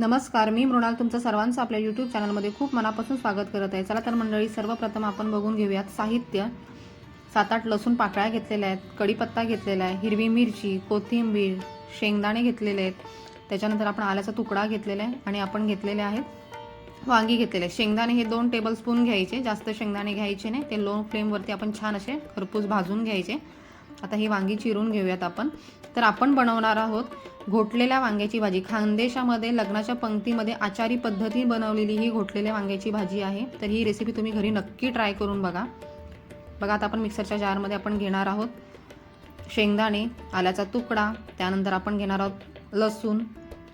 नमस्कार, मी मृणाल तुमचं सर्वांचं आपल्या यूट्यूब चॅनलमध्ये खूप मनापासून स्वागत करत आहे. चला तर मंडळी, सर्वप्रथम आपण बघून घेऊयात साहित्य. 7-8 लसूण पाकळ्या घेतलेल्या आहेत, कढीपत्ता घेतलेला आहे, हिरवी मिरची, कोथिंबीर, शेंगदाणे घेतलेले आहेत. त्याच्यानंतर आपण आल्याचा तुकडा घेतलेला आहे आणि आपण घेतलेले आहेत वांगी घेतलेले आहेत. शेंगदाणे हे 2 टेबलस्पून घ्यायचे, जास्त शेंगदाणे घ्यायचे नाही. ते लो फ्लेमवरती आपण छान असे खरपूस भाजून घ्यायचे. आता ही वांगी चिरून घेऊयात आपण. तर आपण बनवणार आहोत घोटलेल्या वांग्याची भाजी. खानदेशामध्ये लग्नाच्या पंक्तीमध्ये आचारी पद्धती बनवलेली ही घोटलेल्या वांग्याची भाजी आहे. तर ही रेसिपी तुम्ही घरी नक्की ट्राय करून बघा. आता आपण मिक्सरच्या जारमध्ये आपण घेणार आहोत शेंगदाणे, आल्याचा तुकडा, त्यानंतर आपण घेणार आहोत लसूण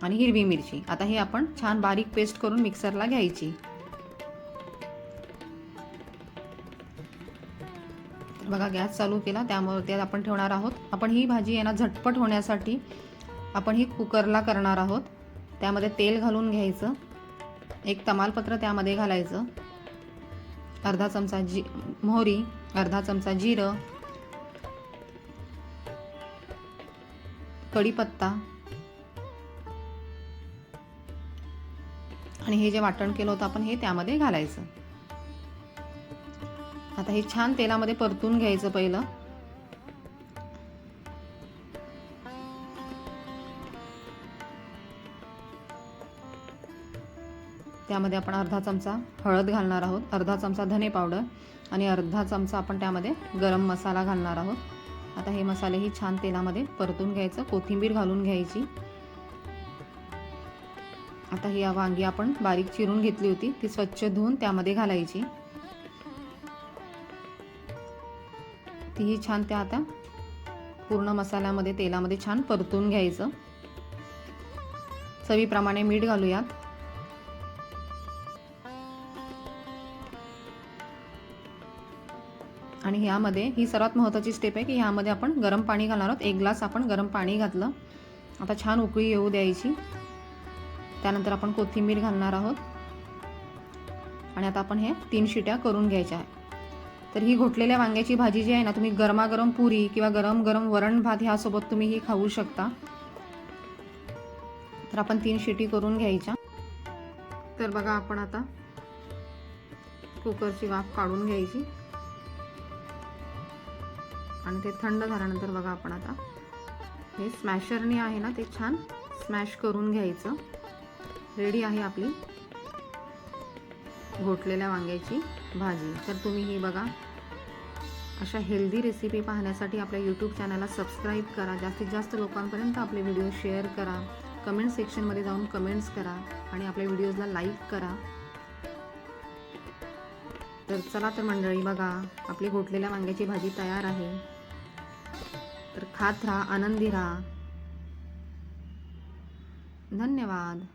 आणि हिरवी मिरची. आता हे आपण छान बारीक पेस्ट करून मिक्सरला घ्यायची. बघा, गॅस चालू केला, त्यामुळे त्यात आपण ठेवणार आहोत. आपण ही भाजी आहे ना झटपट होण्यासाठी आपण ही कुकरला करणार आहोत. त्यामध्ये तेल घालून घ्यायचं, एक तमालपत्र त्यामध्ये घालायचं, अर्धा चमचा मोहरी, अर्धा चमचा जिरं, कढीपत्ता आणि हे जे वाटण केलं होतं आपण हे त्यामध्ये घालायचं. आता हे छान तेलामध्ये परतून घ्यायचं पहिलं. त्यामध्ये आपण अर्धा चमचा हळद घालणार आहोत, अर्धा चमचा धने पावडर आणि अर्धा चमचा आपण त्यामध्ये गरम मसाला घालणार आहोत. आता हे मसालेही छान तेलामध्ये परतून घ्यायचं. कोथिंबीर घालून घ्यायची. आता ही वांगी आपण बारीक चिरून घेतली होती ती स्वच्छ धुवून त्यामध्ये घालायची. तीही छान त्या आता पूर्ण मसाल्यामध्ये तेलामध्ये छान परतून घ्यायचं. चवीप्रमाणे मीठ घालूयात. आणि ह्यामध्ये ही सर्वात महत्त्वाची स्टेप आहे की ह्यामध्ये आपण गरम पाणी घालणार आहोत. 1 ग्लास आपण गरम पाणी घातलं. आता छान उकळी येऊ द्यायची. त्यानंतर आपण कोथिंबीर घालणार आहोत आणि आता आपण हे 3 शिट्या करून घ्यायच्या आहे. तर ही घोटलेल्या वांग्याची भाजी जी आहे ना, तुम्ही गरमागरम पुरी किंवा गरम गरम वरण भात ह्यासोबत तुम्ही ही खाऊ शकता. तर आपण 3 शिटी करून घ्यायच्या. तर बघा, आपण आता कुकरची वाफ काढून घ्यायची आणि ते थंड झाल्यानंतर बघा आपण आता हे स्मॅशरने आहे ना ते छान स्मॅश करून घ्यायचं. रेडी आहे आपली घोटलेल्या वांग्याची भाजी. तर तुम्ही ही बघा, अशा हेल्दी रेसिपी पाहण्यासाठी आपल्या यूट्यूब चॅनलला सबस्क्राईब करा. जास्तीत जास्त लोकांपर्यंत आपले व्हिडिओ शेअर करा. कमेंट सेक्शनमध्ये जाऊन कमेंट्स करा आणि आपल्या व्हिडिओजला लाईक करा. तर चला तर मंडळी, बघा आपली घोटलेल्या वांग्याची भाजी तयार आहे. तर खात राहा, आनंदी राहा. धन्यवाद.